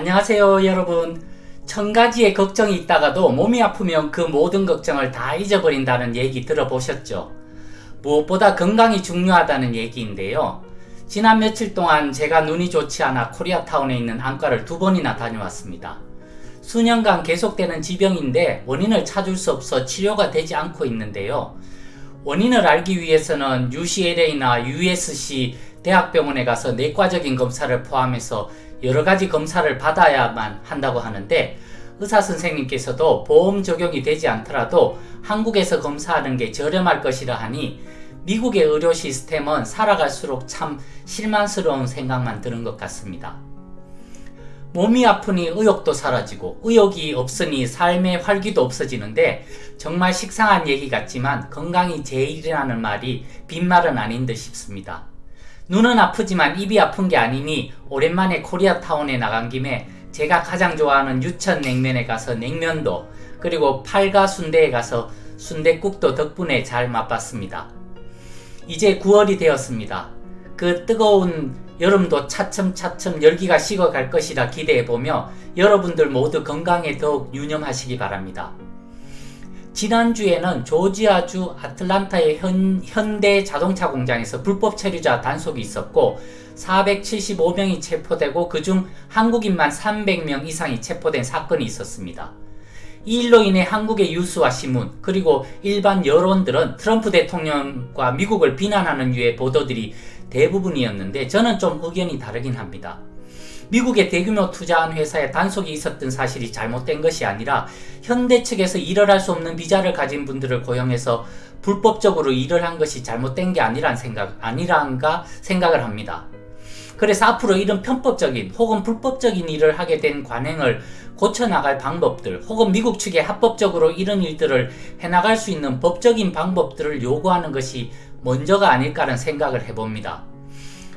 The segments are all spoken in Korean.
안녕하세요 여러분. 천 가지의 걱정이 있다가도 몸이 아프면 그 모든 걱정을 다 잊어버린다는 얘기 들어보셨죠? 무엇보다 건강이 중요하다는 얘기인데요. 지난 며칠 동안 제가 눈이 좋지 않아 코리아타운에 있는 안과를 2번이나 다녀왔습니다. 수년간 계속되는 지병인데 원인을 찾을 수 없어 치료가 되지 않고 있는데요. 원인을 알기 위해서는 UCLA나 USC 대학병원에 가서 내과적인 검사를 포함해서 여러가지 검사를 받아야만 한다고 하는데, 의사 선생님께서도 보험 적용이 되지 않더라도 한국에서 검사하는 게 저렴할 것이라 하니 미국의 의료 시스템은 살아갈수록 참 실망스러운 생각만 드는 것 같습니다. 몸이 아프니 의욕도 사라지고 의욕이 없으니 삶의 활기도 없어지는데, 정말 식상한 얘기 같지만 건강이 제일이라는 말이 빈말은 아닌 듯 싶습니다. 눈은 아프지만 입이 아픈 게 아니니 오랜만에 코리아타운에 나간 김에 제가 가장 좋아하는 유천냉면에 가서 냉면도, 그리고 팔가순대에 가서 순댓국도 덕분에 잘 맛봤습니다. 이제 9월이 되었습니다. 그 뜨거운 여름도 차츰차츰 열기가 식어갈 것이라 기대해보며 여러분들 모두 건강에 더욱 유념하시기 바랍니다. 지난주에는 조지아주 아틀란타의 현대 자동차 공장에서 불법 체류자 단속이 있었고 475명이 체포되고 그중 한국인만 300명 이상이 체포된 사건이 있었습니다. 이 일로 인해 한국의 뉴스와 신문 그리고 일반 여론들은 트럼프 대통령과 미국을 비난하는 류의 보도들이 대부분이었는데, 저는 좀 의견이 다르긴 합니다. 미국의 대규모 투자한 회사에 단속이 있었던 사실이 잘못된 것이 아니라 현대 측에서 일을 할 수 없는 비자를 가진 분들을 고용해서 불법적으로 일을 한 것이 잘못된 게 아니란가 생각을 합니다. 그래서 앞으로 이런 편법적인 혹은 불법적인 일을 하게 된 관행을 고쳐나갈 방법들, 혹은 미국 측에 합법적으로 이런 일들을 해나갈 수 있는 법적인 방법들을 요구하는 것이 먼저가 아닐까라는 생각을 해봅니다.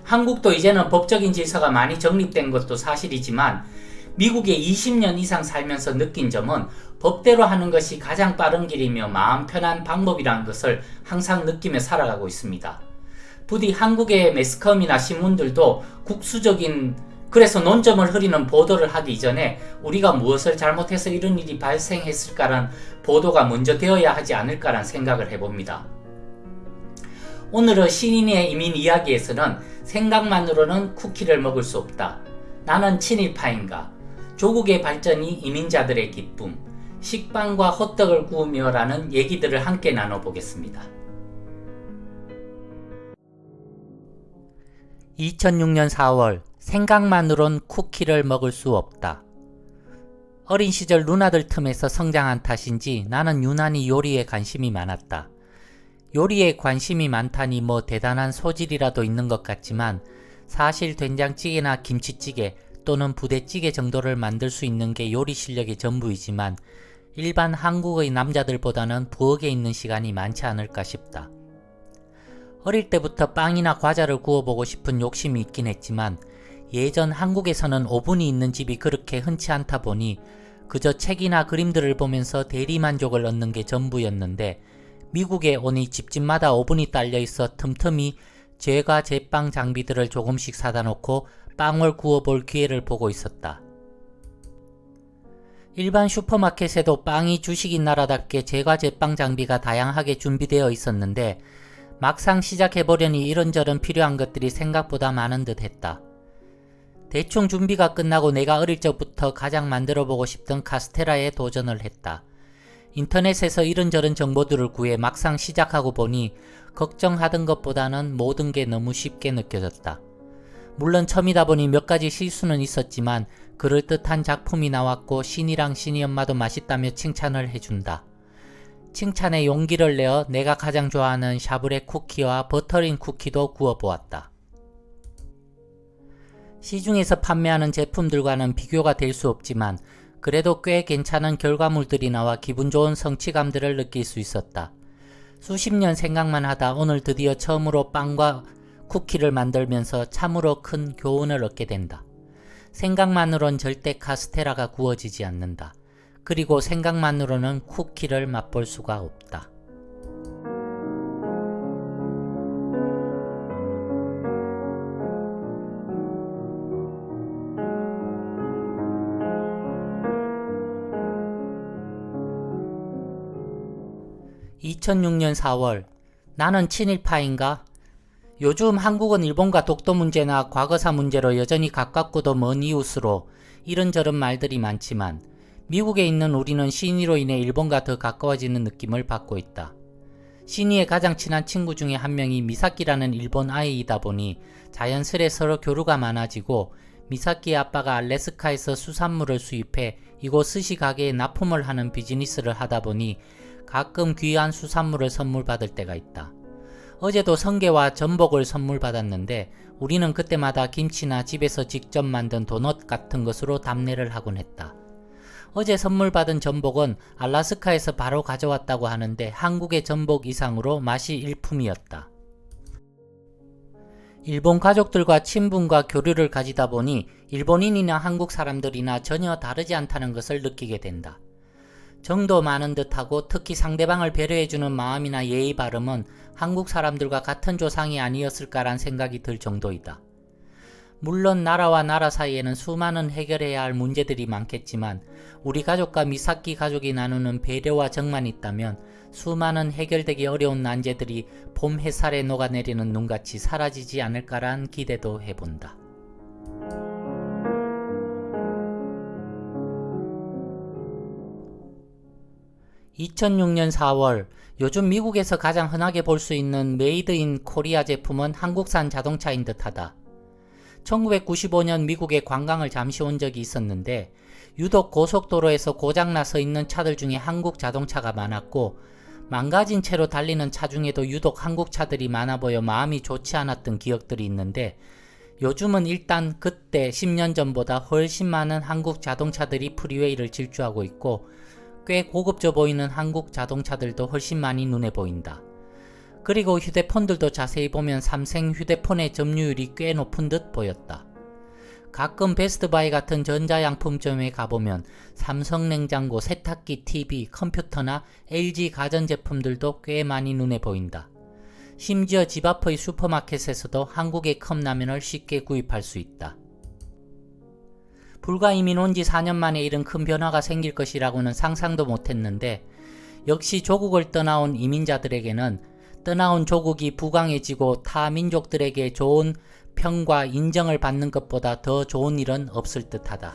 한국도 이제는 법적인 질서가 많이 정립된 것도 사실이지만 미국에 20년 이상 살면서 느낀 점은 법대로 하는 것이 가장 빠른 길이며 마음 편한 방법이라는 것을 항상 느끼며 살아가고 있습니다. 부디 한국의 매스컴이나 신문들도 국수적인, 그래서 논점을 흐리는 보도를 하기 이전에 우리가 무엇을 잘못해서 이런 일이 발생했을까라는 보도가 먼저 되어야 하지 않을까라는 생각을 해봅니다. 오늘의 신인의 이민 이야기에서는 생각만으로는 쿠키를 먹을 수 없다, 나는 친일파인가, 조국의 발전이 이민자들의 기쁨, 식빵과 호떡을 구우며 라는 얘기들을 함께 나눠보겠습니다. 2006년 4월, 생각만으론 쿠키를 먹을 수 없다. 어린 시절 누나들 틈에서 성장한 탓인지 나는 유난히 요리에 관심이 많았다. 요리에 관심이 많다니 뭐 대단한 소질이라도 있는 것 같지만 사실 된장찌개나 김치찌개 또는 부대찌개 정도를 만들 수 있는 게 요리 실력의 전부이지만 일반 한국의 남자들보다는 부엌에 있는 시간이 많지 않을까 싶다. 어릴 때부터 빵이나 과자를 구워보고 싶은 욕심이 있긴 했지만 예전 한국에서는 오븐이 있는 집이 그렇게 흔치 않다 보니 그저 책이나 그림들을 보면서 대리만족을 얻는 게 전부였는데, 미국에 오니 집집마다 오븐이 딸려있어 틈틈이 제과 제빵 장비들을 조금씩 사다 놓고 빵을 구워볼 기회를 보고 있었다. 일반 슈퍼마켓에도 빵이 주식인 나라답게 제과 제빵 장비가 다양하게 준비되어 있었는데 막상 시작해보려니 이런저런 필요한 것들이 생각보다 많은 듯 했다. 대충 준비가 끝나고 내가 어릴 적부터 가장 만들어보고 싶던 카스테라에 도전을 했다. 인터넷에서 이런저런 정보들을 구해 막상 시작하고 보니 걱정하던 것보다는 모든 게 너무 쉽게 느껴졌다. 물론 처음이다 보니 몇 가지 실수는 있었지만 그럴듯한 작품이 나왔고 신이랑 신이 엄마도 맛있다며 칭찬을 해준다. 칭찬에 용기를 내어 내가 가장 좋아하는 샤브레 쿠키와 버터링 쿠키도 구워보았다. 시중에서 판매하는 제품들과는 비교가 될 수 없지만 그래도 꽤 괜찮은 결과물들이 나와 기분 좋은 성취감들을 느낄 수 있었다. 수십 년 생각만 하다 오늘 드디어 처음으로 빵과 쿠키를 만들면서 참으로 큰 교훈을 얻게 된다. 생각만으론 절대 카스테라가 구워지지 않는다. 그리고 생각만으로는 쿠키를 맛볼 수가 없다. 2006년 4월 나는 친일파인가? 요즘 한국은 일본과 독도 문제나 과거사 문제로 여전히 가깝고도 먼 이웃으로 이런저런 말들이 많지만 미국에 있는 우리는 신의로 인해 일본과 더 가까워지는 느낌을 받고 있다. 신의의 가장 친한 친구 중에 한 명이 미사키라는 일본 아이이다 보니 자연스레 서로 교류가 많아지고 미사키의 아빠가 알래스카에서 수산물을 수입해 이곳 스시 가게에 납품을 하는 비즈니스를 하다 보니 가끔 귀한 수산물을 선물 받을 때가 있다. 어제도 성게와 전복을 선물 받았는데 우리는 그때마다 김치나 집에서 직접 만든 도넛 같은 것으로 답례를 하곤 했다. 어제 선물 받은 전복은 알래스카에서 바로 가져왔다고 하는데 한국의 전복 이상으로 맛이 일품이었다. 일본 가족들과 친분과 교류를 가지다 보니 일본인이나 한국 사람들이나 전혀 다르지 않다는 것을 느끼게 된다. 정도 많은 듯하고 특히 상대방을 배려해주는 마음이나 예의 바름은 한국 사람들과 같은 조상이 아니었을까란 생각이 들 정도이다. 물론 나라와 나라 사이에는 수많은 해결해야 할 문제들이 많겠지만 우리 가족과 미사키 가족이 나누는 배려와 정만 있다면 수많은 해결되기 어려운 난제들이 봄 햇살에 녹아내리는 눈같이 사라지지 않을까란 기대도 해본다. 2006년 4월 요즘 미국에서 가장 흔하게 볼 수 있는 메이드 인 코리아 제품은 한국산 자동차인 듯하다. 1995년 미국에 관광을 잠시 온 적이 있었는데 유독 고속도로에서 고장나 서 있는 차들 중에 한국 자동차가 많았고 망가진 채로 달리는 차 중에도 유독 한국 차들이 많아 보여 마음이 좋지 않았던 기억들이 있는데 요즘은 일단 그때 10년 전보다 훨씬 많은 한국 자동차들이 프리웨이를 질주하고 있고 꽤 고급져 보이는 한국 자동차들도 훨씬 많이 눈에 보인다. 그리고 휴대폰들도 자세히 보면 삼성 휴대폰의 점유율이 꽤 높은 듯 보였다. 가끔 베스트바이 같은 전자양품점에 가보면 삼성 냉장고, 세탁기, TV, 컴퓨터나 LG 가전제품들도 꽤 많이 눈에 보인다. 심지어 집 앞의 슈퍼마켓에서도 한국의 컵라면을 쉽게 구입할 수 있다. 불과 이민 온 지 4년 만에 이런 큰 변화가 생길 것이라고는 상상도 못했는데 역시 조국을 떠나온 이민자들에게는 떠나온 조국이 부강해지고 타 민족들에게 좋은 평과 인정을 받는 것보다 더 좋은 일은 없을 듯하다.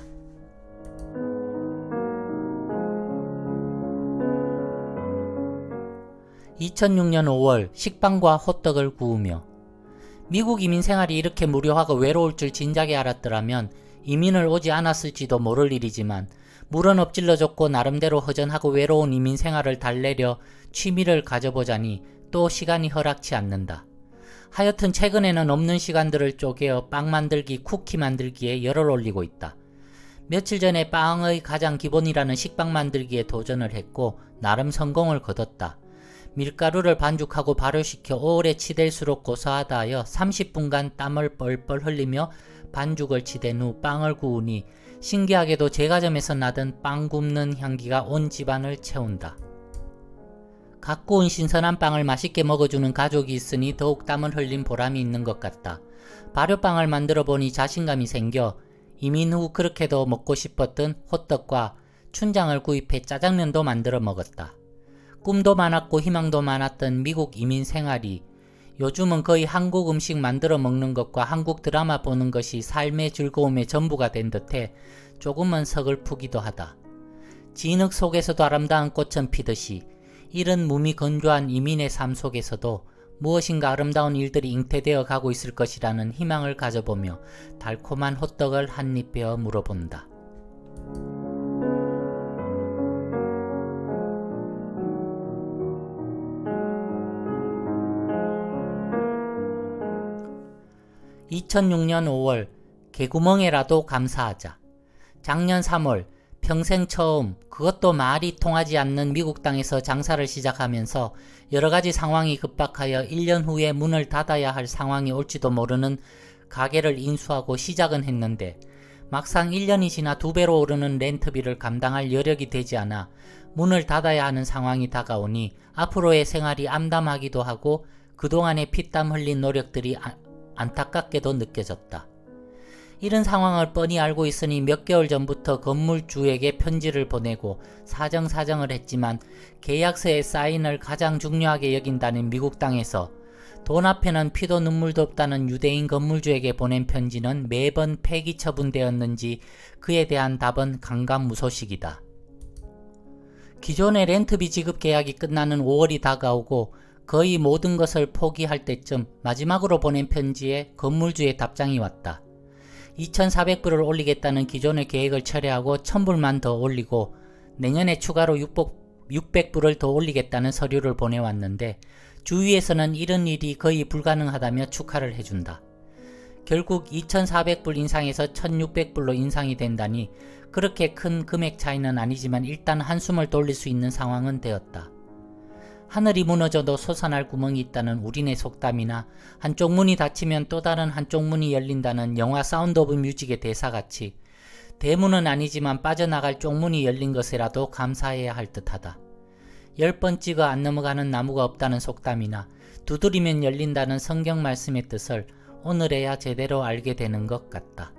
(2006년 5월) 식빵과 호떡을 구우며 미국 이민 생활이 이렇게 무료하고 외로울 줄 진작에 알았더라면 이민을 오지 않았을지도 모를 일이지만 물은 엎질러졌고 나름대로 허전하고 외로운 이민 생활을 달래려 취미를 가져보자니 또 시간이 허락치 않는다. 하여튼 최근에는 없는 시간들을 쪼개어 빵 만들기, 쿠키 만들기에 열을 올리고 있다. 며칠 전에 빵의 가장 기본이라는 식빵 만들기에 도전을 했고 나름 성공을 거뒀다. 밀가루를 반죽하고 발효시켜 오래 치댈수록 고소하다 하여 30분간 땀을 뻘뻘 흘리며 반죽을 치댄 후 빵을 구우니 신기하게도 제과점에서 나던 빵 굽는 향기가 온 집안을 채운다. 갓 구운 신선한 빵을 맛있게 먹어주는 가족이 있으니 더욱 땀을 흘린 보람이 있는 것 같다. 발효빵을 만들어 보니 자신감이 생겨 이민 후 그렇게도 먹고 싶었던 호떡과 춘장을 구입해 짜장면도 만들어 먹었다. 꿈도 많았고 희망도 많았던 미국 이민 생활이 요즘은 거의 한국 음식 만들어 먹는 것과 한국 드라마 보는 것이 삶의 즐거움의 전부가 된 듯해 조금은 서글프기도 하다. 진흙 속에서도 아름다운 꽃은 피듯이 이른 몸이 건조한 이민의 삶 속에서도 무엇인가 아름다운 일들이 잉태되어 가고 있을 것이라는 희망을 가져보며 달콤한 호떡을 한 입 베어 물어본다. (2006년 5월) 개구멍에라도 감사하자. 작년 3월 평생 처음 그것도 말이 통하지 않는 미국 땅에서 장사를 시작하면서 여러가지 상황이 급박하여 1년 후에 문을 닫아야 할 상황이 올지도 모르는 가게를 인수하고 시작은 했는데 막상 1년이 지나 2배로 오르는 렌트비를 감당할 여력이 되지 않아 문을 닫아야 하는 상황이 다가오니 앞으로의 생활이 암담하기도 하고 그동안의 피땀 흘린 노력들이 안타깝게도 느껴졌다. 이런 상황을 뻔히 알고 있으니 몇 개월 전부터 건물주에게 편지를 보내고 사정사정을 했지만 계약서에 사인을 가장 중요하게 여긴다는 미국 땅에서 돈 앞에는 피도 눈물도 없다는 유대인 건물주에게 보낸 편지는 매번 폐기 처분되었는지 그에 대한 답은 강감무소식이다. 기존의 렌트비 지급 계약이 끝나는 5월이 다가오고 거의 모든 것을 포기할 때쯤 마지막으로 보낸 편지에 건물주의 답장이 왔다. 2,400불을 올리겠다는 기존의 계획을 철회하고 1,000불만 더 올리고 내년에 추가로 600불을 더 올리겠다는 서류를 보내왔는데 주위에서는 이런 일이 거의 불가능하다며 축하를 해준다. 결국 2,400불 인상에서 1,600불로 인상이 된다니 그렇게 큰 금액 차이는 아니지만 일단 한숨을 돌릴 수 있는 상황은 되었다. 하늘이 무너져도 솟아날 구멍이 있다는 우리네 속담이나 한쪽 문이 닫히면 또 다른 한쪽 문이 열린다는 영화 사운드 오브 뮤직의 대사같이 대문은 아니지만 빠져나갈 쪽문이 열린 것이라도 감사해야 할 듯하다. 10번 찍어 안 넘어가는 나무가 없다는 속담이나 두드리면 열린다는 성경 말씀의 뜻을 오늘에야 제대로 알게 되는 것 같다.